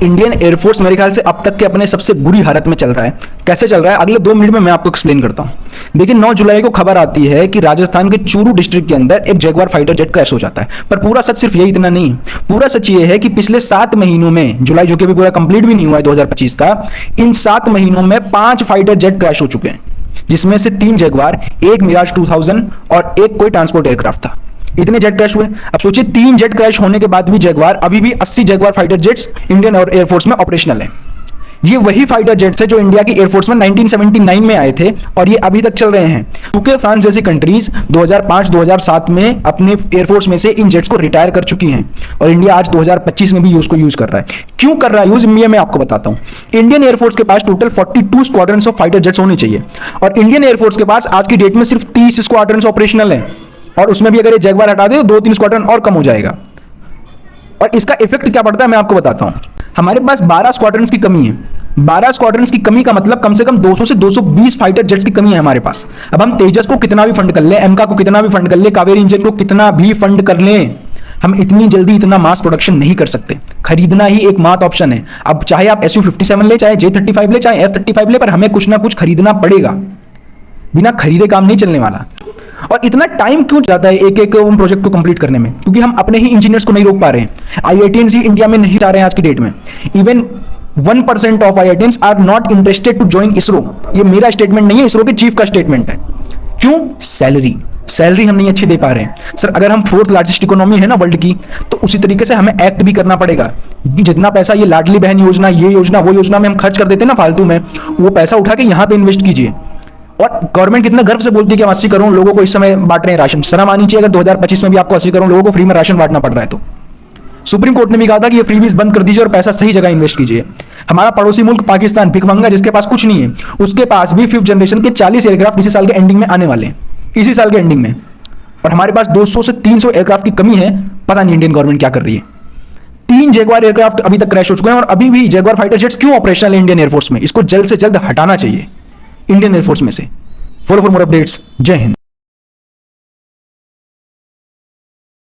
Indian air force मेरे ख्याल से अब तक के अपने सबसे बुरी हालत में चल रहा है। कैसे चल रहा है अगले 2 मिनट में मैं आपको एक्सप्लेन करता हूं। देखिए 9 जुलाई को खबर आती है कि राजस्थान के चूरू डिस्ट्रिक्ट के अंदर एक जगुआर फाइटर जेट क्रैश हो जाता है। पर पूरा सच सिर्फ यही इतना नहीं है, पूरा सच ये है कि पिछले 7 महीनों में, जुलाई जो कि अभी पूरा कंप्लीट भी नहीं हुआ है 2025 का, इन 7 महीनों में 5 फाइटर जेट क्रैश हो चुके हैं, जिसमें से 3 जगुआर, एक मिराज 2000 और एक कोई ट्रांसपोर्ट एयरक्राफ्ट था। इतने जेट क्रैश हुए। अब सोचिए 3 जेट क्रैश होने के बाद भी जगुआर, अभी भी 80 Jaguar fighter jets Indian air force में ऑपरेशनल है। ये वही फाइटर जेट्स है जो इंडिया की एयरफोर्स में 1979 में आए थे और ये अभी तक चल रहे हैं, क्योंकि फ्रांस जैसी कंट्रीज 2005-2007 में अपने एयरफोर्स में से इन जेट्स को रिटायर कर चुकी हैं और इंडिया आज 2025 में भी उसको यूज कर रहा है। क्यों कर रहा है यूज, मैं आपको बताता हूं। इंडियन एयरफोर्स के पास total 42 squadrons of fighter jets होने चाहिए और इंडियन एयरफोर्स के पास आज की डेट में सिर्फ 30 स्क्वाड्रंस ऑपरेशनल है और उसमें भी अगर ये जगुआर हटा दे तो 2-3 स्क्वाड्रन और कम हो जाएगा। और इसका इफेक्ट क्या पड़ता है मैं आपको बताता हूं। हमारे पास 12 स्क्वाड्रंस की कमी है। 12 स्क्वाड्रंस की कमी का मतलब कम से कम 200 से 220 फाइटर जेट्स की कमी है हमारे पास। अब हम तेजस को कितना भी फंड कर ले, एमका को कितना भी फंड कर ले, कावेरी इंजन को कितना भी फंड कर ले, हम इतनी जल्दी इतना मास प्रोडक्शन नहीं कर सकते। खरीदना ही एक मात्र ऑप्शन है। अब चाहे आप SU-57 ले, चाहे J-35 ले, चाहे F-35 ले, पर हमें कुछ ना कुछ खरीदना पड़ेगा। बिना खरीदे काम नहीं चलने वाला। और इतना टाइम क्यों जाता है एक एक प्रोजेक्ट को कंप्लीट करने में? क्योंकि हम अपने ही इंजीनियर्स को नहीं रोक पा रहे हैं। IITians ही इंडिया में नहीं जा रहे हैं आज की डेट में। Even 1% of IITians are not interested to join ISRO. ये मेरा स्टेटमेंट नहीं है, इसरो के चीफ का स्टेटमेंट है। क्यों? सैलरी हम नहीं अच्छी दे पा रहे हैं। सर अगर हम 4th लार्जेस्ट इकोनॉमी है ना वर्ल्ड की, तो उसी तरीके से हमें एक्ट भी करना पड़ेगा। जितना पैसा ये लाडली बहन योजना, ये योजना, वो योजना में हम खर्च कर देते हैं ना फालतू में, वो पैसा उठा के यहां पे इन्वेस्ट कीजिए। और गवर्नमेंट कितना गर्व से बोलती है कि हम 80 करोड़ लोगों को इस समय बांट रहे हैं राशन। शर्म आनी चाहिए अगर 2025 में भी आपको 80 करोड़ लोगों को फ्री में राशन बांटना पड़ रहा है तो। सुप्रीम कोर्ट ने भी कहा था कि ये फ्रीबीज बंद कर दीजिए और पैसा सही जगह इन्वेस्ट कीजिए। हमारा पड़ोसी मुल्क पाकिस्तान, भिखमंगा जिसके पास कुछ नहीं है, उसके पास भी 5th जनरेशन के 40 एयरक्राफ्ट इसी साल के एंडिंग में आने वाले हैं, इसी साल के एंडिंग में। और हमारे पास 200 से 300 एयरक्राफ्ट की कमी है। पता नहीं इंडियन गवर्नमेंट क्या कर रही है। 3 जगुआर एयरक्राफ्ट अभी तक क्रैश हो चुके हैं और अभी भी जगुआर फाइटर जेट्स क्यों ऑपरेशनल है इंडियन एयरफोर्स में? इसको जल्द से जल्द हटाना चाहिए इंडियन एयरफोर्स में से। Follow for more updates. जय हिंद।